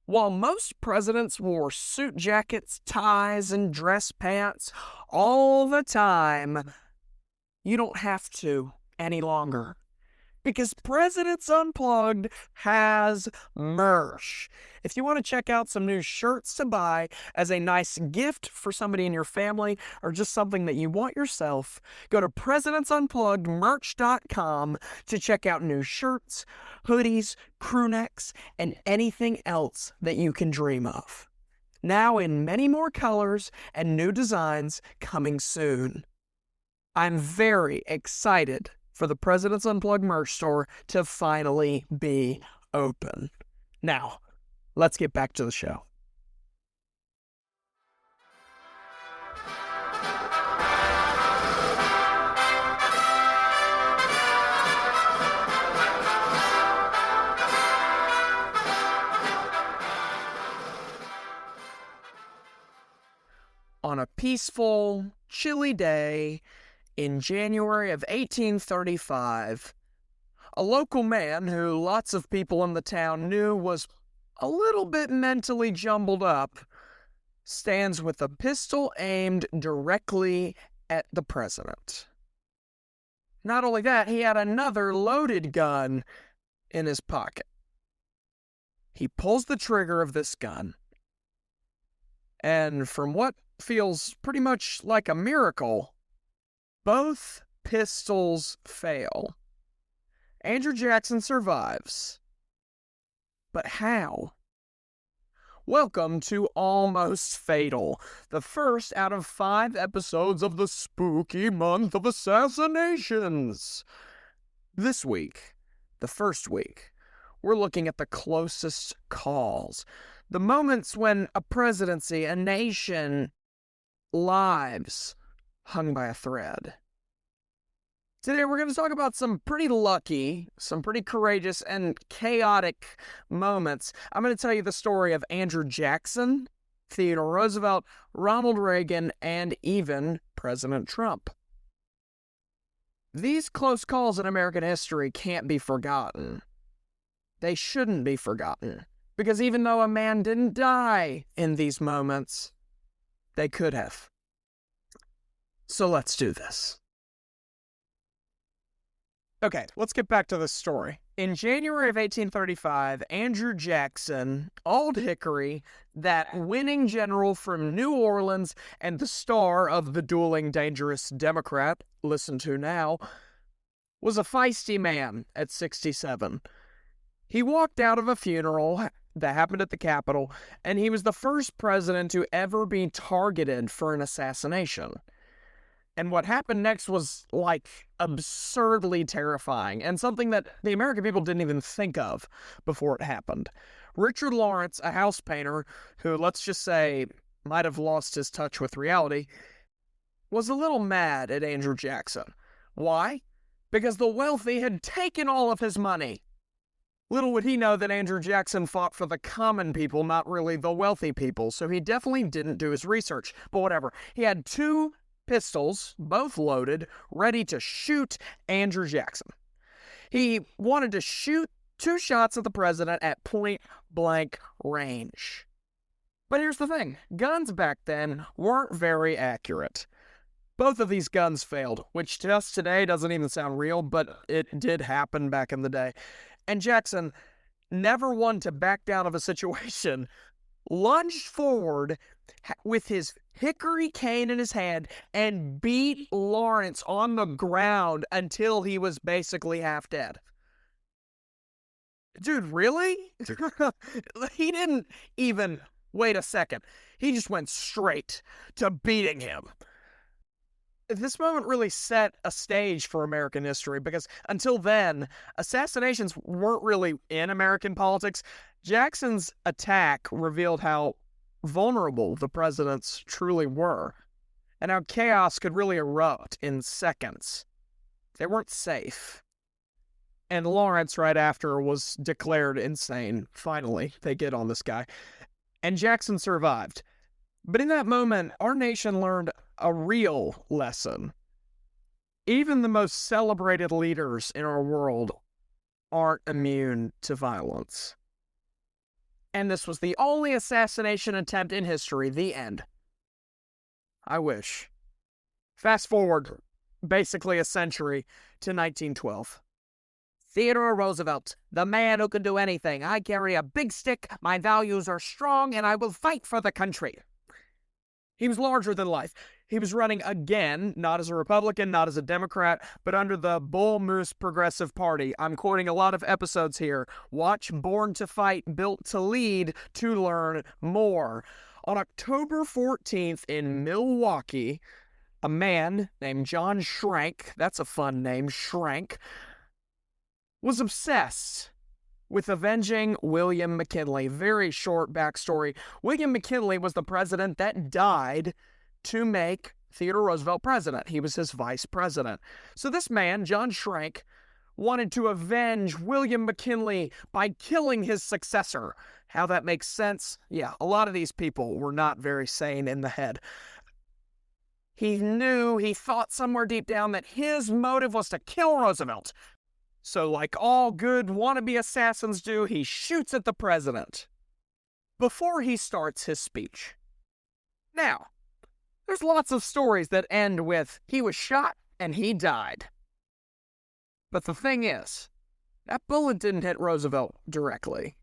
While most presidents wore suit jackets, ties, and dress pants all the time, you don't have to any longer. Because Presidents Unplugged has merch. If you want to check out some new shirts to buy as a nice gift for somebody in your family or just something that you want yourself, go to presidentsunpluggedmerch.com to check out new shirts, hoodies, crew necks, and anything else that you can dream of. Now in many more colors and new designs coming soon. I'm very excited for the President's Unplugged merch store to finally be open. Now, let's get back to the show. On a peaceful, chilly day in January of 1835, a local man who lots of people in the town knew was a little bit mentally jumbled up stands with a pistol aimed directly at the president. Not only that, he had another loaded gun in his pocket. He pulls the trigger of this gun, and from what feels pretty much like a miracle, both pistols fail. Andrew Jackson survives. But how? Welcome to Almost Fatal, the first out of 5 episodes of the Spooky Month of Assassinations. This week, the first week, we're looking at the closest calls. The moments when a presidency, a nation, lives hung by a thread. Today we're going to talk about some pretty lucky, some pretty courageous, and chaotic moments. I'm going to tell you the story of Andrew Jackson, Theodore Roosevelt, Ronald Reagan, and even President Trump. These close calls in American history can't be forgotten. They shouldn't be forgotten, because even though a man didn't die in these moments, they could have. So let's do this. Okay, let's get back to the story. In January of 1835, Andrew Jackson, Old Hickory, that winning general from New Orleans and the star of the dueling dangerous Democrat, listen to now, was a feisty man at 67. He walked out of a funeral that happened at the Capitol, and he was the first president to ever be targeted for an assassination. And what happened next was, absurdly terrifying, and something that the American people didn't even think of before it happened. Richard Lawrence, a house painter, who, let's just say, might have lost his touch with reality, was a little mad at Andrew Jackson. Why? Because the wealthy had taken all of his money. Little would he know that Andrew Jackson fought for the common people, not really the wealthy people, so he definitely didn't do his research. But whatever. He had 2 pistols, both loaded, ready to shoot Andrew Jackson. He wanted to shoot 2 shots at the president at point-blank range. But here's the thing. Guns back then weren't very accurate. Both of these guns failed, which to us today doesn't even sound real, but it did happen back in the day. And Jackson, never one to back down of a situation, lunged forward with his hickory cane in his hand and beat Lawrence on the ground until he was basically half dead. Dude, really? He didn't even wait a second. He just went straight to beating him. This moment really set a stage for American history because until then, assassinations weren't really in American politics. Jackson's attack revealed how vulnerable the presidents truly were and how chaos could really erupt in seconds. They weren't safe. And Lawrence, right after, was declared insane. Finally, they get on this guy. And Jackson survived. But in that moment, our nation learned a real lesson. Even the most celebrated leaders in our world aren't immune to violence. And this was the only assassination attempt in history. The end. I wish. Fast forward basically a century to 1912. Theodore Roosevelt, the man who can do anything. I carry a big stick, my values are strong, and I will fight for the country. He was larger than life. He was running again, not as a Republican, not as a Democrat, but under the Bull Moose Progressive Party. I'm quoting a lot of episodes here. Watch Born to Fight, Built to Lead to learn more. On October 14th in Milwaukee, a man named John Schrank, that's a fun name, Schrank, was obsessed with avenging William McKinley. Very short backstory. William McKinley was the president that died to make Theodore Roosevelt president. He was his vice president. So this man, John Schrank, wanted to avenge William McKinley by killing his successor. How that makes sense? Yeah, a lot of these people were not very sane in the head. He thought somewhere deep down that his motive was to kill Roosevelt. So like all good wannabe assassins do, he shoots at the president before he starts his speech. Now, there's lots of stories that end with he was shot and he died. But the thing is, that bullet didn't hit Roosevelt directly.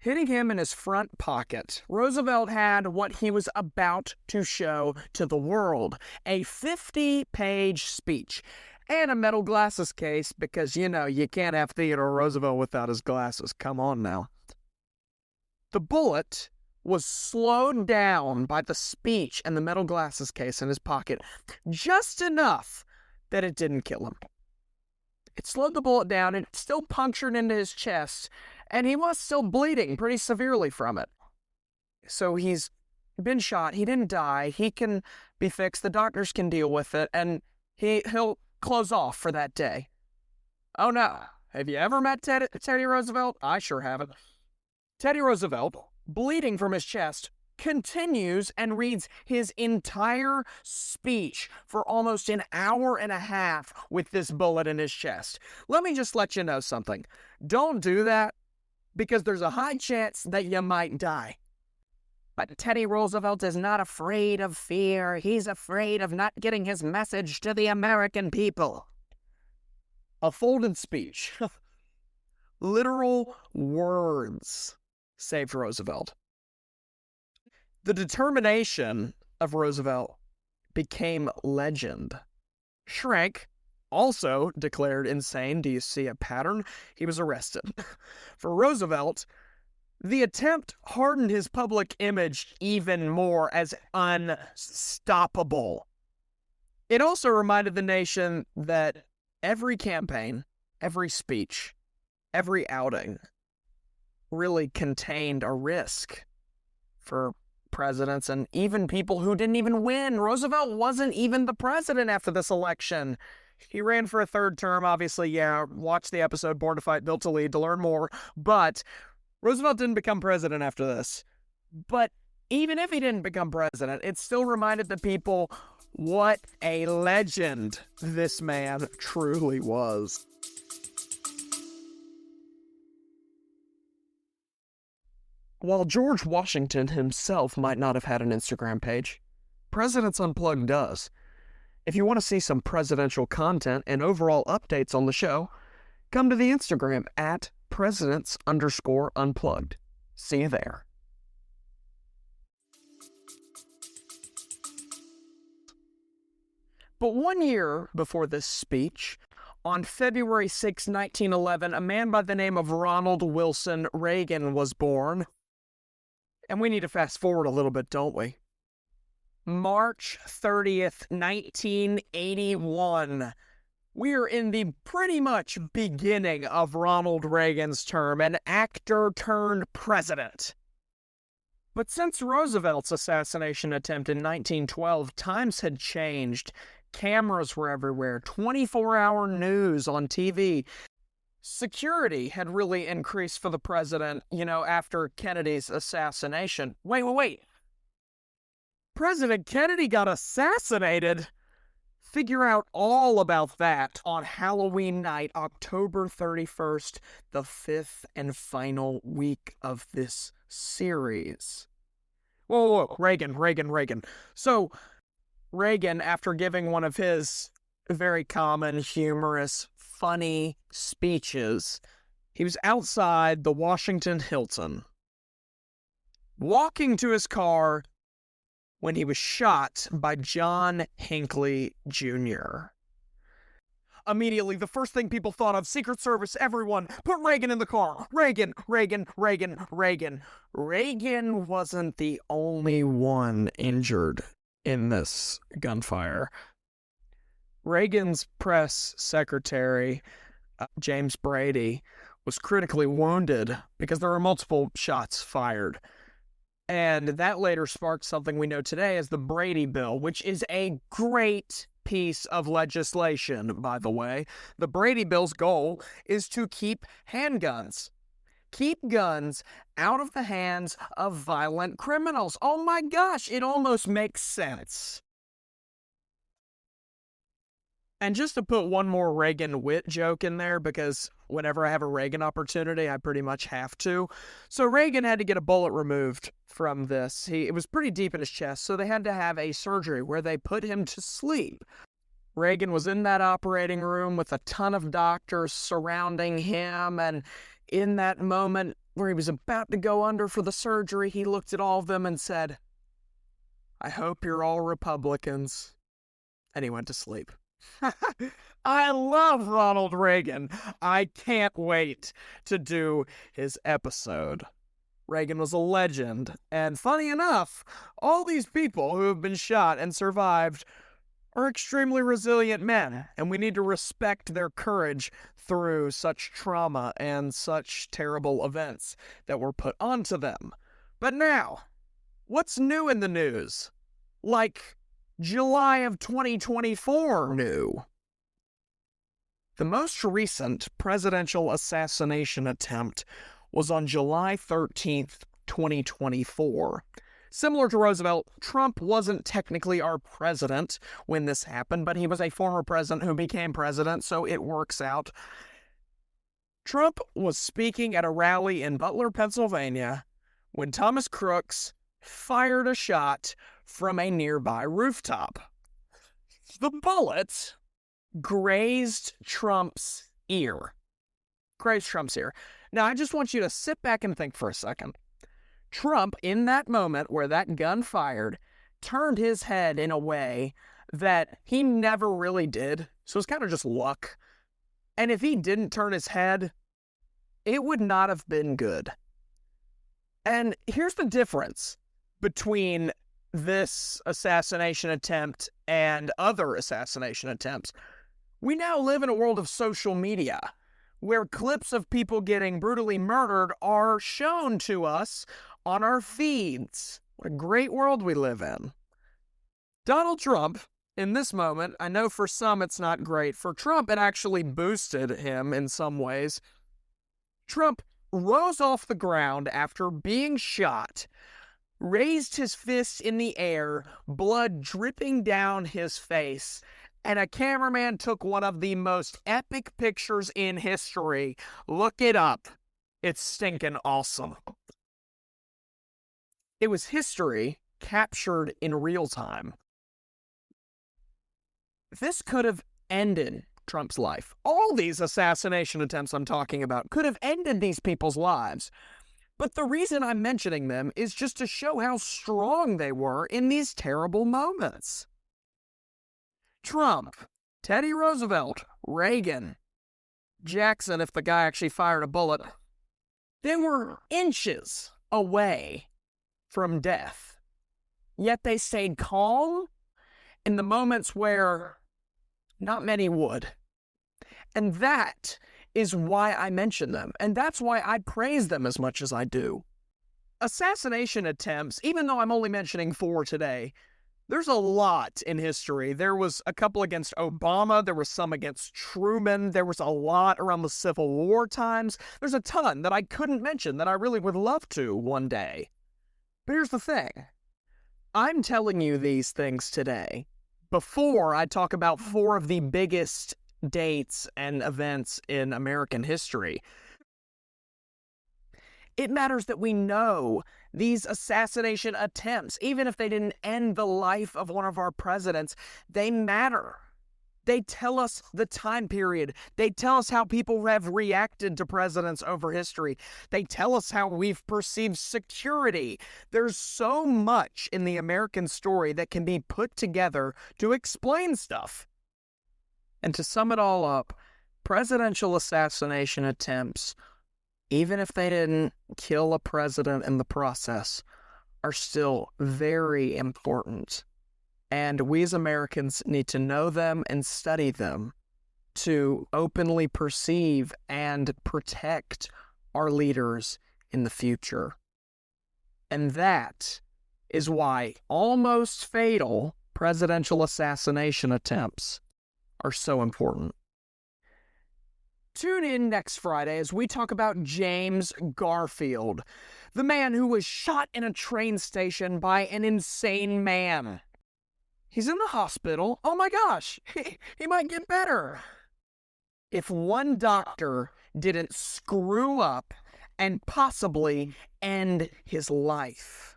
Hitting him in his front pocket, Roosevelt had what he was about to show to the world, a 50-page speech. And a metal glasses case, because, you can't have Theodore Roosevelt without his glasses. Come on now. The bullet was slowed down by the speech and the metal glasses case in his pocket, just enough that it didn't kill him. It slowed the bullet down, and it still punctured into his chest, and he was still bleeding pretty severely from it. So he's been shot. He didn't die. He can be fixed. The doctors can deal with it, and he'll close off for that day. Oh no, have you ever met Teddy Roosevelt? I sure haven't. Teddy Roosevelt, bleeding from his chest, continues and reads his entire speech for almost an hour and a half with this bullet in his chest. Let me just let you know something. Don't do that, because there's a high chance that you might die. But Teddy Roosevelt is not afraid of fear. He's afraid of not getting his message to the American people. A folded speech. Literal words saved Roosevelt. The determination of Roosevelt became legend. Schrank, also declared insane. Do you see a pattern? He was arrested. For Roosevelt, the attempt hardened his public image even more as unstoppable. It also reminded the nation that every campaign, every speech, every outing really contained a risk for presidents and even people who didn't even win. Roosevelt wasn't even the president after this election. He ran for a third term, obviously. Yeah, watch the episode Born to Fight, Built to Lead to learn more. But Roosevelt didn't become president after this. But even if he didn't become president, it still reminded the people what a legend this man truly was. While George Washington himself might not have had an Instagram page, Presidents Unplugged does. If you want to see some presidential content and overall updates on the show, come to the Instagram at presidents_unplugged. See you there. But 1 year before this speech, on February 6, 1911, a man by the name of Ronald Wilson Reagan was born. And we need to fast forward a little bit, don't we? March 30th, 1981. We're in the pretty much beginning of Ronald Reagan's term, an actor turned president. But since Roosevelt's assassination attempt in 1912, times had changed. Cameras were everywhere, 24-hour news on TV. Security had really increased for the president, after Kennedy's assassination. Wait. President Kennedy got assassinated? Figure out all about that on Halloween night, October 31st, the fifth and final week of this series. Whoa, Reagan. So, Reagan, after giving one of his very common, humorous, funny speeches, he was outside the Washington Hilton, walking to his car when he was shot by John Hinckley Jr. Immediately, the first thing people thought of, Secret Service, everyone, put Reagan in the car. Reagan. Reagan wasn't the only one injured in this gunfire. Reagan's press secretary, James Brady, was critically wounded because there were multiple shots fired. And that later sparked something we know today as the Brady Bill, which is a great piece of legislation, by the way. The Brady Bill's goal is to keep handguns. Keep guns out of the hands of violent criminals. Oh my gosh, it almost makes sense. And just to put one more Reagan wit joke in there, because whenever I have a Reagan opportunity, I pretty much have to. So Reagan had to get a bullet removed from this. It was pretty deep in his chest, so they had to have a surgery where they put him to sleep. Reagan was in that operating room with a ton of doctors surrounding him, and in that moment where he was about to go under for the surgery, he looked at all of them and said, "I hope you're all Republicans." And he went to sleep. I love Ronald Reagan. I can't wait to do his episode. Reagan was a legend, and funny enough, all these people who have been shot and survived are extremely resilient men, and we need to respect their courage through such trauma and such terrible events that were put onto them. But now, what's new in the news? Like July of 2024 new. The most recent presidential assassination attempt was on July 13th, 2024. Similar to Roosevelt, Trump wasn't technically our president when this happened, but he was a former president who became president, so it works out. Trump was speaking at a rally in Butler, Pennsylvania, when Thomas Crooks fired a shot from a nearby rooftop. The bullet grazed Trump's ear. Now, I just want you to sit back and think for a second. Trump, in that moment where that gun fired, turned his head in a way that he never really did. So it's kind of just luck. And if he didn't turn his head, it would not have been good. And here's the difference between this assassination attempt and other assassination attempts. We now live in a world of social media where clips of people getting brutally murdered are shown to us on our feeds. What a great world we live in. Donald Trump, in this moment, I know for some it's not great. For Trump, it actually boosted him in some ways. Trump rose off the ground after being shot, raised his fist in the air, blood dripping down his face, and a cameraman took one of the most epic pictures in history. Look it up. It's stinking awesome. It was history captured in real time. This could have ended Trump's life. All these assassination attempts I'm talking about could have ended these people's lives. But the reason I'm mentioning them is just to show how strong they were in these terrible moments. Trump, Teddy Roosevelt, Reagan, Jackson, if the guy actually fired a bullet, they were inches away from death. Yet they stayed calm in the moments where not many would. And that is why I mention them, and that's why I praise them as much as I do. Assassination attempts, even though I'm only mentioning 4 today, there's a lot in history. There was a couple against Obama, there was some against Truman, there was a lot around the Civil War times. There's a ton that I couldn't mention that I really would love to one day. But here's the thing. I'm telling you these things today before I talk about 4 of the biggest dates and events in American history. It matters that we know these assassination attempts, even if they didn't end the life of one of our presidents, they matter. They tell us the time period. They tell us how people have reacted to presidents over history. They tell us how we've perceived security. There's so much in the American story that can be put together to explain stuff. And to sum it all up, presidential assassination attempts, even if they didn't kill a president in the process, are still very important. And we as Americans need to know them and study them to openly perceive and protect our leaders in the future. And that is why almost fatal presidential assassination attempts are so important. Tune in next Friday as we talk about James Garfield, the man who was shot in a train station by an insane man. He's in the hospital. Oh my gosh, he might get better. If one doctor didn't screw up and possibly end his life.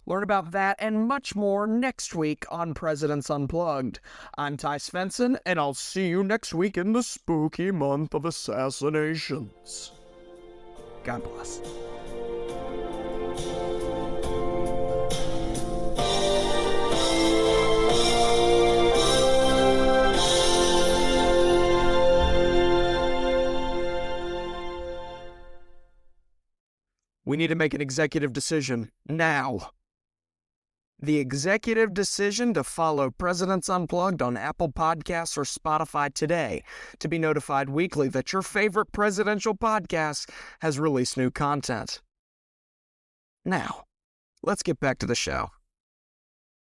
Learn about that and much more next week on Presidents Unplugged. I'm Ty Svensson, and I'll see you next week in the Spooky Month of Assassinations. God bless. We need to make an executive decision now. The executive decision to follow Presidents Unplugged on Apple Podcasts or Spotify today to be notified weekly that your favorite presidential podcast has released new content. Now, let's get back to the show.